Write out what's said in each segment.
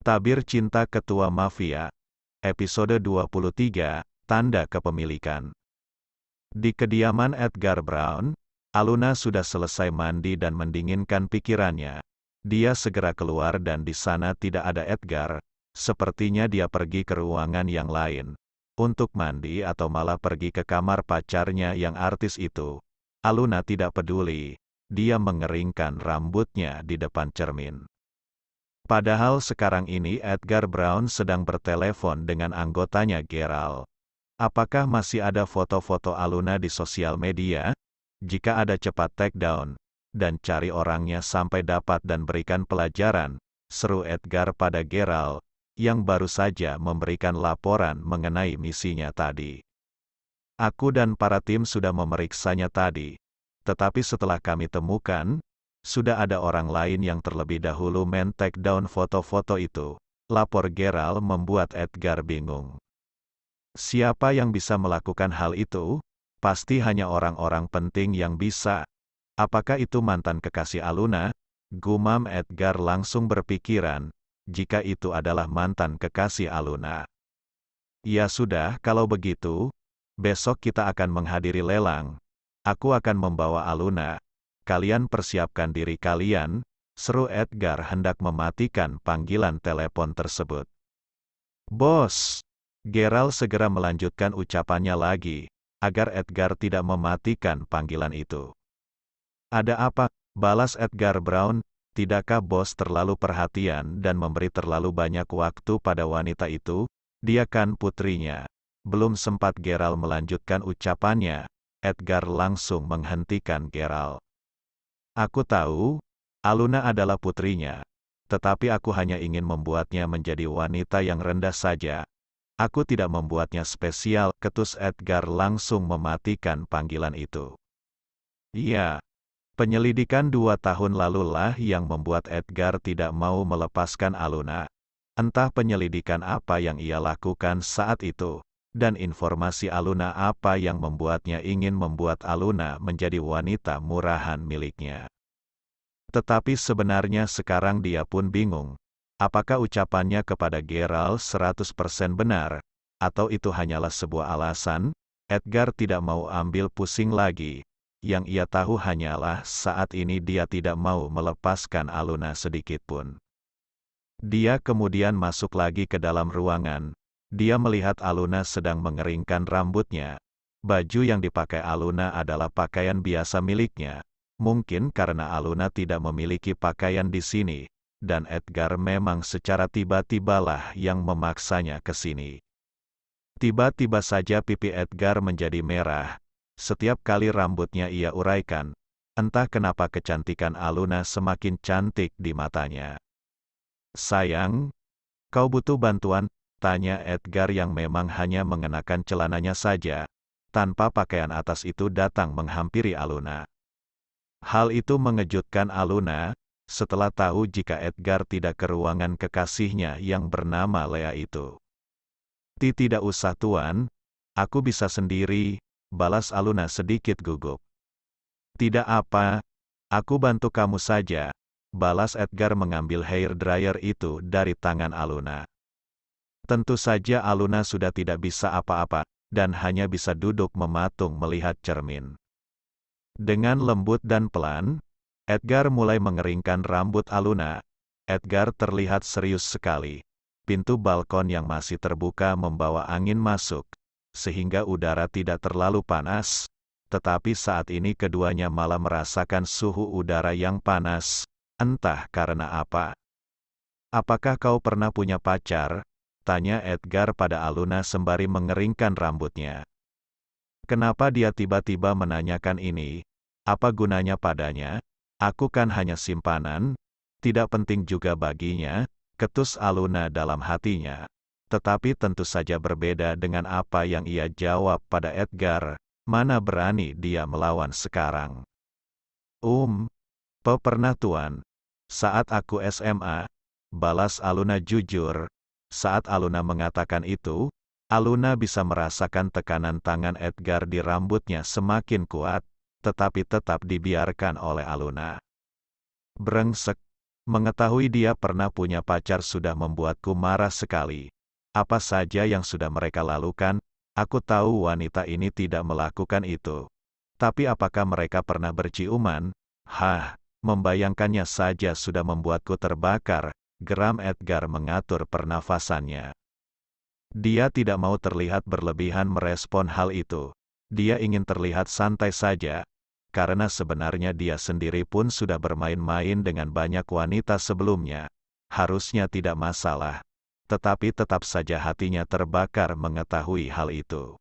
Tabir Cinta Ketua Mafia, episode 23, Tanda Kepemilikan. Di kediaman Edgar Brown, Aluna sudah selesai mandi dan mendinginkan pikirannya. Dia segera keluar dan di sana tidak ada Edgar, sepertinya dia pergi ke ruangan yang lain. Untuk mandi atau malah pergi ke kamar pacarnya yang artis itu. Aluna tidak peduli, dia mengeringkan rambutnya di depan cermin. Padahal sekarang ini Edgar Brown sedang bertelepon dengan anggotanya Gerald. Apakah masih ada foto-foto Aluna di sosial media? Jika ada, cepat take down, dan cari orangnya sampai dapat dan berikan pelajaran, seru Edgar pada Gerald, yang baru saja memberikan laporan mengenai misinya tadi. Aku dan para tim sudah memeriksanya tadi, tetapi setelah kami temukan, sudah ada orang lain yang terlebih dahulu men-take down foto-foto itu. Lapor Gerald membuat Edgar bingung. Siapa yang bisa melakukan hal itu? Pasti hanya orang-orang penting yang bisa. Apakah itu mantan kekasih Aluna? Gumam Edgar langsung berpikiran, jika itu adalah mantan kekasih Aluna. Ya sudah, kalau begitu, besok kita akan menghadiri lelang. Aku akan membawa Aluna. Kalian persiapkan diri kalian, seru Edgar hendak mematikan panggilan telepon tersebut. Bos! Gerald segera melanjutkan ucapannya lagi, agar Edgar tidak mematikan panggilan itu. Ada apa? Balas Edgar Brown, tidakkah bos terlalu perhatian dan memberi terlalu banyak waktu pada wanita itu? Dia kan putrinya. Belum sempat Gerald melanjutkan ucapannya, Edgar langsung menghentikan Gerald. Aku tahu, Aluna adalah putrinya. Tetapi aku hanya ingin membuatnya menjadi wanita yang rendah saja. Aku tidak membuatnya spesial, ketus Edgar langsung mematikan panggilan itu. Iya, penyelidikan 2 tahun lalulah yang membuat Edgar tidak mau melepaskan Aluna. Entah penyelidikan apa yang ia lakukan saat itu, dan informasi Aluna apa yang membuatnya ingin membuat Aluna menjadi wanita murahan miliknya. Tetapi sebenarnya sekarang dia pun bingung. Apakah ucapannya kepada Gerald 100% benar? Atau itu hanyalah sebuah alasan? Edgar tidak mau ambil pusing lagi. Yang ia tahu hanyalah saat ini dia tidak mau melepaskan Aluna sedikitpun. Dia kemudian masuk lagi ke dalam ruangan. Dia melihat Aluna sedang mengeringkan rambutnya. Baju yang dipakai Aluna adalah pakaian biasa miliknya. Mungkin karena Aluna tidak memiliki pakaian di sini, dan Edgar memang secara tiba-tibalah yang memaksanya ke sini. Tiba-tiba saja pipi Edgar menjadi merah. Setiap kali rambutnya ia uraikan, entah kenapa kecantikan Aluna semakin cantik di matanya. Sayang, kau butuh bantuan? Tanya Edgar yang memang hanya mengenakan celananya saja. Tanpa pakaian atas itu datang menghampiri Aluna. Hal itu mengejutkan Aluna, setelah tahu jika Edgar tidak ke ruangan kekasihnya yang bernama Lea itu. Tidak usah tuan, aku bisa sendiri, balas Aluna sedikit gugup. Tidak apa, aku bantu kamu saja, balas Edgar mengambil hair dryer itu dari tangan Aluna. Tentu saja Aluna sudah tidak bisa apa-apa, dan hanya bisa duduk mematung melihat cermin. Dengan lembut dan pelan, Edgar mulai mengeringkan rambut Aluna. Edgar terlihat serius sekali. Pintu balkon yang masih terbuka membawa angin masuk, sehingga udara tidak terlalu panas, tetapi saat ini keduanya malah merasakan suhu udara yang panas, entah karena apa. Apakah kau pernah punya pacar? Tanya Edgar pada Aluna sembari mengeringkan rambutnya. Kenapa dia tiba-tiba menanyakan ini? Apa gunanya padanya? Aku kan hanya simpanan, tidak penting juga baginya, ketus Aluna dalam hatinya. Tetapi tentu saja berbeda dengan apa yang ia jawab pada Edgar, mana berani dia melawan sekarang. Pernah tuan. Saat aku SMA, balas Aluna jujur. Saat Aluna mengatakan itu, Aluna bisa merasakan tekanan tangan Edgar di rambutnya semakin kuat, tetapi tetap dibiarkan oleh Aluna. Brengsek, Mengetahui dia pernah punya pacar sudah membuatku marah sekali. Apa saja yang sudah mereka lakukan, aku tahu wanita ini tidak melakukan itu. Tapi apakah mereka pernah berciuman? Hah, membayangkannya saja sudah membuatku terbakar. Geram Edgar mengatur pernafasannya. Dia tidak mau terlihat berlebihan merespon hal itu. Dia ingin terlihat santai saja, karena sebenarnya dia sendiri pun sudah bermain-main dengan banyak wanita sebelumnya. Harusnya tidak masalah. Tetapi tetap saja hatinya terbakar mengetahui hal itu.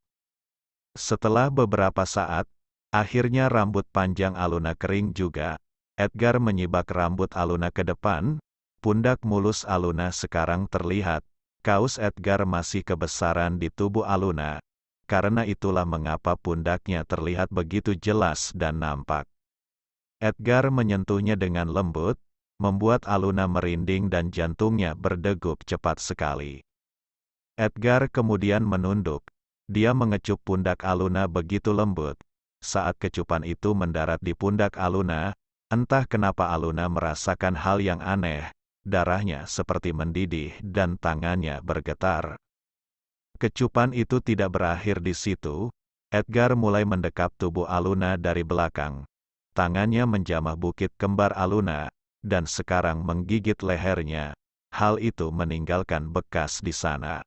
Setelah beberapa saat, akhirnya rambut panjang Aluna kering juga. Edgar menyibak rambut Aluna ke depan, pundak mulus Aluna sekarang terlihat. Kaus Edgar masih kebesaran di tubuh Aluna. Karena itulah mengapa pundaknya terlihat begitu jelas dan nampak. Edgar menyentuhnya dengan lembut, membuat Aluna merinding dan jantungnya berdegup cepat sekali. Edgar kemudian menunduk. Dia mengecup pundak Aluna begitu lembut. Saat kecupan itu mendarat di pundak Aluna, entah kenapa Aluna merasakan hal yang aneh. Darahnya seperti mendidih dan tangannya bergetar. Kecupan itu tidak berakhir di situ. Edgar mulai mendekap tubuh Aluna dari belakang. Tangannya menjamah bukit kembar Aluna, dan sekarang menggigit lehernya. Hal itu meninggalkan bekas di sana.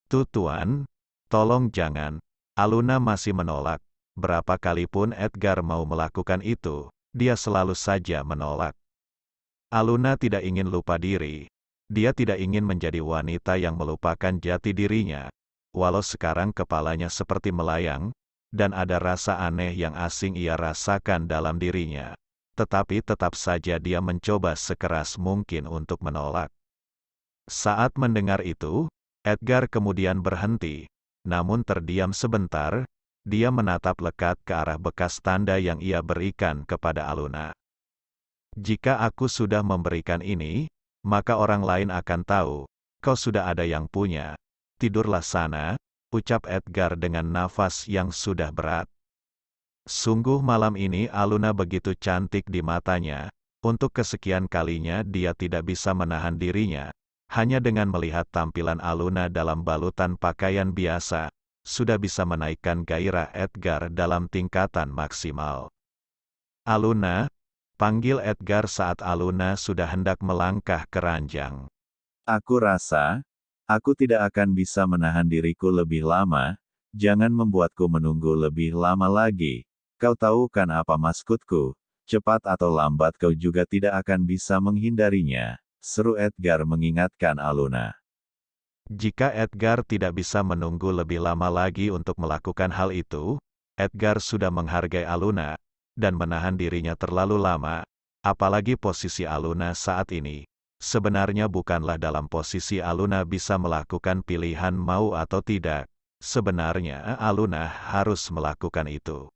Tuan, tolong jangan. Aluna masih menolak. Berapa kali pun Edgar mau melakukan itu, dia selalu saja menolak. Aluna tidak ingin lupa diri. Dia tidak ingin menjadi wanita yang melupakan jati dirinya. Walau sekarang kepalanya seperti melayang, dan ada rasa aneh yang asing ia rasakan dalam dirinya. Tetapi tetap saja dia mencoba sekeras mungkin untuk menolak. Saat mendengar itu, Edgar kemudian berhenti, namun terdiam sebentar. Dia menatap lekat ke arah bekas tanda yang ia berikan kepada Aluna. Jika aku sudah memberikan ini, maka orang lain akan tahu, kau sudah ada yang punya. Tidurlah sana, ucap Edgar dengan nafas yang sudah berat. Sungguh malam ini Aluna begitu cantik di matanya. Untuk kesekian kalinya dia tidak bisa menahan dirinya. Hanya dengan melihat tampilan Aluna dalam balutan pakaian biasa, sudah bisa menaikkan gairah Edgar dalam tingkatan maksimal. Aluna, panggil Edgar saat Aluna sudah hendak melangkah ke ranjang. Aku rasa, aku tidak akan bisa menahan diriku lebih lama, jangan membuatku menunggu lebih lama lagi. Kau tahu kan apa maksudku? Cepat atau lambat kau juga tidak akan bisa menghindarinya, seru Edgar mengingatkan Aluna. Jika Edgar tidak bisa menunggu lebih lama lagi untuk melakukan hal itu, Edgar sudah menghargai Aluna, dan menahan dirinya terlalu lama, apalagi posisi Aluna saat ini. Sebenarnya bukanlah dalam posisi Aluna bisa melakukan pilihan mau atau tidak. Sebenarnya Aluna harus melakukan itu.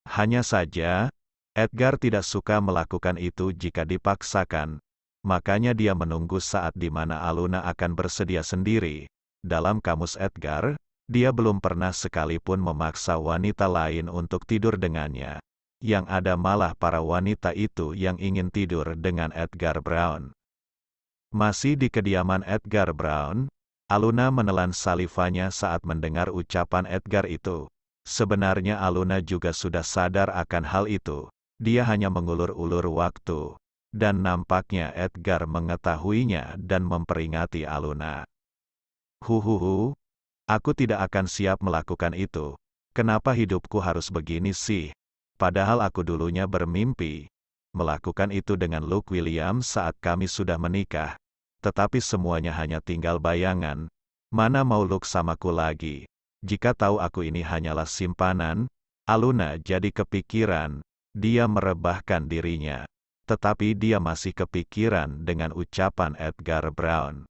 Hanya saja, Edgar tidak suka melakukan itu jika dipaksakan. Makanya dia menunggu saat di mana Aluna akan bersedia sendiri. Dalam kamus Edgar, dia belum pernah sekalipun memaksa wanita lain untuk tidur dengannya. Yang ada malah para wanita itu yang ingin tidur dengan Edgar Brown. Masih di kediaman Edgar Brown, Aluna menelan salivanya saat mendengar ucapan Edgar itu. Sebenarnya Aluna juga sudah sadar akan hal itu. Dia hanya mengulur-ulur waktu. Dan nampaknya Edgar mengetahuinya dan memperingati Aluna. Aku tidak akan siap melakukan itu. Kenapa hidupku harus begini sih? Padahal aku dulunya bermimpi melakukan itu dengan Luke Williams saat kami sudah menikah. Tetapi semuanya hanya tinggal bayangan. Mana mau Luke samaku lagi? Jika tahu aku ini hanyalah simpanan, Aluna jadi kepikiran. Dia merebahkan dirinya. Tetapi dia masih kepikiran dengan ucapan Edgar Brown.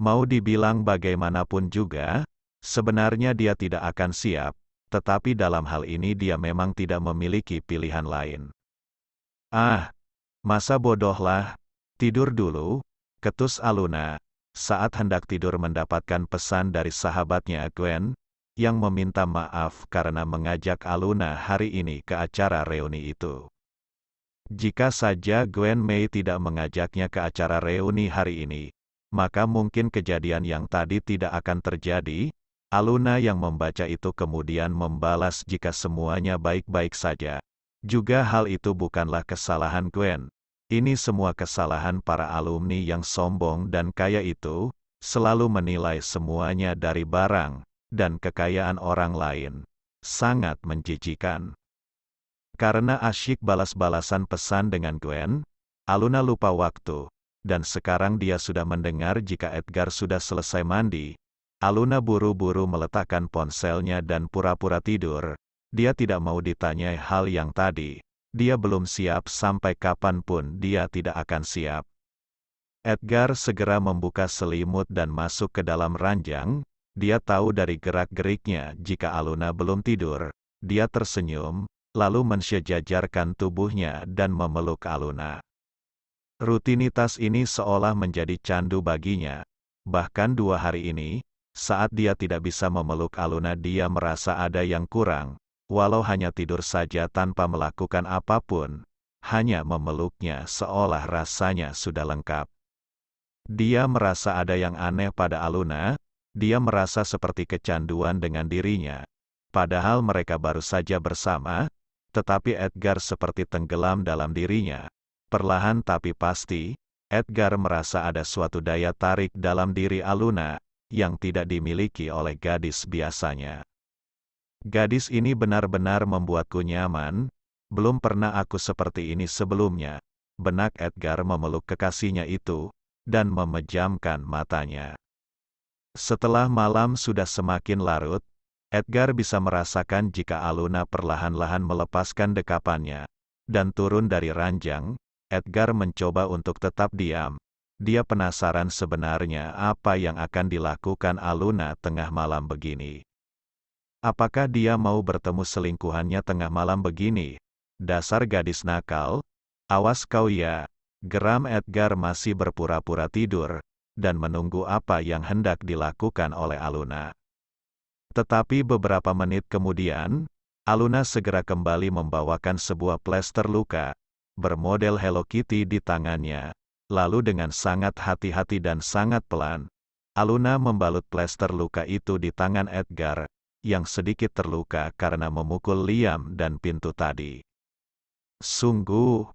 Mau dibilang bagaimanapun juga, sebenarnya dia tidak akan siap. Tetapi dalam hal ini dia memang tidak memiliki pilihan lain. Masa bodohlah. Tidur dulu, ketus Aluna, saat hendak tidur mendapatkan pesan dari sahabatnya Gwen, yang meminta maaf karena mengajak Aluna hari ini ke acara reuni itu. Jika saja Gwen Mei tidak mengajaknya ke acara reuni hari ini, maka mungkin kejadian yang tadi tidak akan terjadi. Aluna yang membaca itu kemudian membalas jika semuanya baik-baik saja. Juga hal itu bukanlah kesalahan Gwen. Ini semua kesalahan para alumni yang sombong dan kaya itu, selalu menilai semuanya dari barang dan kekayaan orang lain. Sangat menjijikan. Karena asyik balas-balasan pesan dengan Gwen, Aluna lupa waktu, dan sekarang dia sudah mendengar jika Edgar sudah selesai mandi. Aluna buru-buru meletakkan ponselnya dan pura-pura tidur. Dia tidak mau ditanyai hal yang tadi. Dia belum siap sampai kapanpun dia tidak akan siap. Edgar segera membuka selimut dan masuk ke dalam ranjang. Dia tahu dari gerak-geriknya jika Aluna belum tidur. Dia tersenyum, lalu mensejajarkan tubuhnya dan memeluk Aluna. Rutinitas ini seolah menjadi candu baginya. Bahkan 2 hari ini, saat dia tidak bisa memeluk Aluna, dia merasa ada yang kurang. Walau hanya tidur saja tanpa melakukan apapun, hanya memeluknya seolah rasanya sudah lengkap. Dia merasa ada yang aneh pada Aluna. Dia merasa seperti kecanduan dengan dirinya. Padahal mereka baru saja bersama, tetapi Edgar seperti tenggelam dalam dirinya. Perlahan tapi pasti, Edgar merasa ada suatu daya tarik dalam diri Aluna yang tidak dimiliki oleh gadis biasanya. Gadis ini benar-benar membuatku nyaman. Belum pernah aku seperti ini sebelumnya. Benak Edgar memeluk kekasihnya itu, dan memejamkan matanya. Setelah malam sudah semakin larut, Edgar bisa merasakan jika Aluna perlahan-lahan melepaskan dekapannya, dan turun dari ranjang. Edgar mencoba untuk tetap diam. Dia penasaran sebenarnya apa yang akan dilakukan Aluna tengah malam begini. Apakah dia mau bertemu selingkuhannya tengah malam begini? Dasar gadis nakal. Awas kau ya. Geram Edgar masih berpura-pura tidur, dan menunggu apa yang hendak dilakukan oleh Aluna. Tetapi beberapa menit kemudian, Aluna segera kembali membawakan sebuah plester luka, bermodel Hello Kitty di tangannya. Lalu dengan sangat hati-hati dan sangat pelan, Aluna membalut plester luka itu di tangan Edgar, yang sedikit terluka karena memukul Liam dan pintu tadi. Sungguh,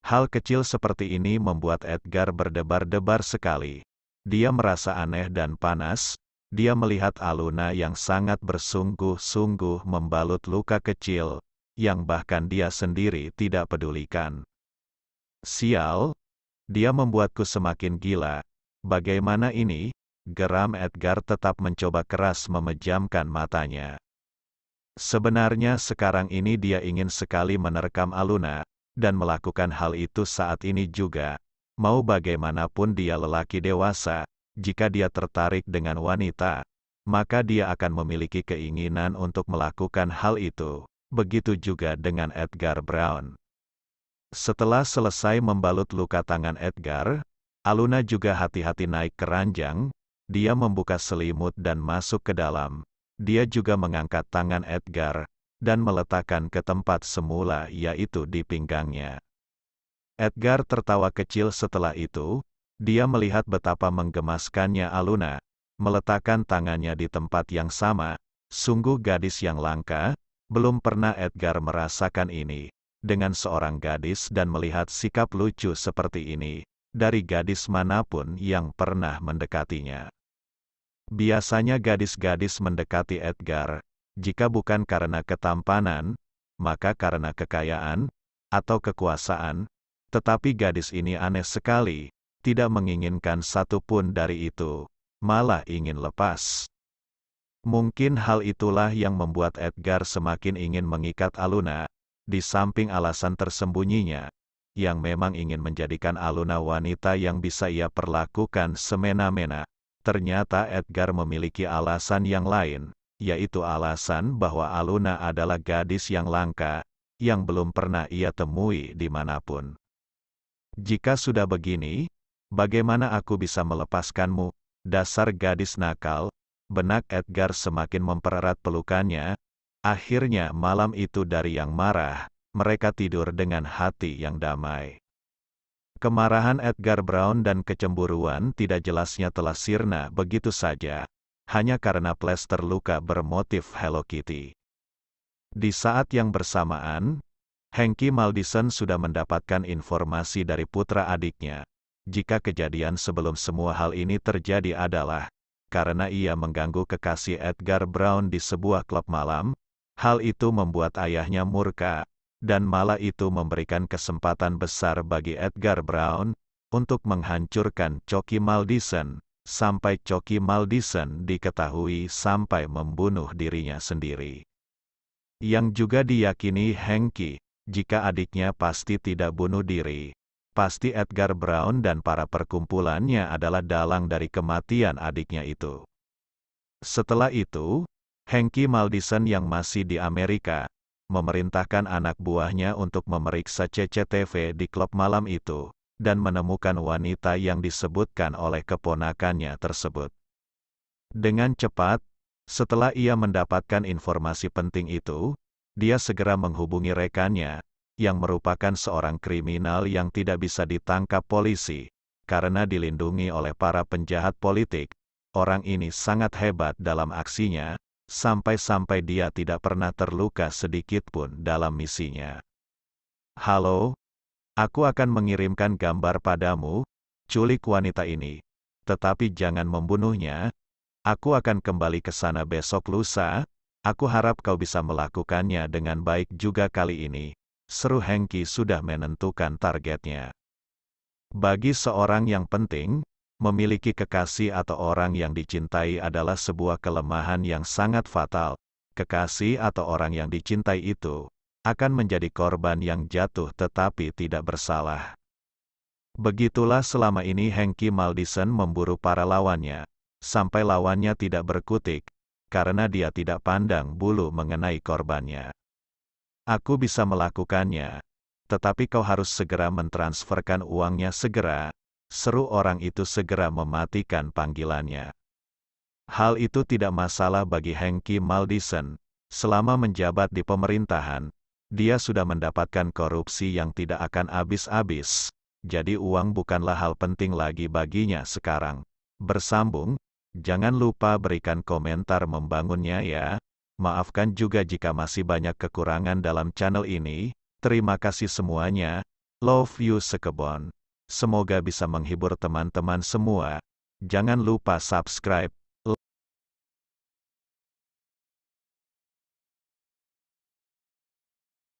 hal kecil seperti ini membuat Edgar berdebar-debar sekali. Dia merasa aneh dan panas. Dia melihat Aluna yang sangat bersungguh-sungguh membalut luka kecil, yang bahkan dia sendiri tidak pedulikan. Sial! Dia membuatku semakin gila. Bagaimana ini? Geram Edgar tetap mencoba keras memejamkan matanya. Sebenarnya sekarang ini dia ingin sekali menerkam Aluna, dan melakukan hal itu saat ini juga. Mau bagaimanapun dia lelaki dewasa, jika dia tertarik dengan wanita, maka dia akan memiliki keinginan untuk melakukan hal itu. Begitu juga dengan Edgar Brown. Setelah selesai membalut luka tangan Edgar, Aluna juga hati-hati naik ke ranjang. Dia membuka selimut dan masuk ke dalam. Dia juga mengangkat tangan Edgar, dan meletakkan ke tempat semula, yaitu di pinggangnya. Edgar tertawa kecil setelah itu. Dia melihat betapa menggemaskannya Aluna, meletakkan tangannya di tempat yang sama. Sungguh gadis yang langka. Belum pernah Edgar merasakan ini dengan seorang gadis dan melihat sikap lucu seperti ini dari gadis manapun yang pernah mendekatinya. Biasanya gadis-gadis mendekati Edgar, jika bukan karena ketampanan, maka karena kekayaan, atau kekuasaan. Tetapi gadis ini aneh sekali, tidak menginginkan satu pun dari itu, malah ingin lepas. Mungkin hal itulah yang membuat Edgar semakin ingin mengikat Aluna, di samping alasan tersembunyinya, yang memang ingin menjadikan Aluna wanita yang bisa ia perlakukan semena-mena. Ternyata Edgar memiliki alasan yang lain, yaitu alasan bahwa Aluna adalah gadis yang langka, yang belum pernah ia temui dimanapun. Jika sudah begini, bagaimana aku bisa melepaskanmu, dasar gadis nakal? Benak Edgar semakin mempererat pelukannya. Akhirnya malam itu dari yang marah, mereka tidur dengan hati yang damai. Kemarahan Edgar Brown dan kecemburuan tidak jelasnya telah sirna begitu saja, hanya karena plester luka bermotif Hello Kitty. Di saat yang bersamaan, Hanky Maldison sudah mendapatkan informasi dari putra adiknya, jika kejadian sebelum semua hal ini terjadi adalah karena ia mengganggu kekasih Edgar Brown di sebuah klub malam. Hal itu membuat ayahnya murka, dan malah itu memberikan kesempatan besar bagi Edgar Brown untuk menghancurkan Coki Maldison, sampai Coki Maldison diketahui sampai membunuh dirinya sendiri. Yang juga diyakini Hanky, jika adiknya pasti tidak bunuh diri, pasti Edgar Brown dan para perkumpulannya adalah dalang dari kematian adiknya itu. Setelah itu, Hanky Maldison yang masih di Amerika, memerintahkan anak buahnya untuk memeriksa CCTV di klub malam itu, dan menemukan wanita yang disebutkan oleh keponakannya tersebut. Dengan cepat, setelah ia mendapatkan informasi penting itu, dia segera menghubungi rekannya, yang merupakan seorang kriminal yang tidak bisa ditangkap polisi, karena dilindungi oleh para penjahat politik. Orang ini sangat hebat dalam aksinya, sampai-sampai dia tidak pernah terluka sedikitpun dalam misinya. Halo, aku akan mengirimkan gambar padamu, culik wanita ini. Tetapi jangan membunuhnya. Aku akan kembali ke sana besok lusa. Aku harap kau bisa melakukannya dengan baik juga kali ini. Seru Hanky sudah menentukan targetnya. Bagi seorang yang penting, memiliki kekasih atau orang yang dicintai adalah sebuah kelemahan yang sangat fatal. Kekasih atau orang yang dicintai itu akan menjadi korban yang jatuh tetapi tidak bersalah. Begitulah selama ini Hanky Maldison memburu para lawannya, sampai lawannya tidak berkutik, karena dia tidak pandang bulu mengenai korbannya. Aku bisa melakukannya, tetapi kau harus segera mentransferkan uangnya segera, seru orang itu segera mematikan panggilannya. Hal itu tidak masalah bagi Hanky Maldison. Selama menjabat di pemerintahan, dia sudah mendapatkan korupsi yang tidak akan habis-habis, jadi uang bukanlah hal penting lagi baginya sekarang. Bersambung, jangan lupa berikan komentar membangunnya ya. Maafkan juga jika masih banyak kekurangan dalam channel ini. Terima kasih semuanya. Love you sekebon. Semoga bisa menghibur teman-teman semua. Jangan lupa subscribe,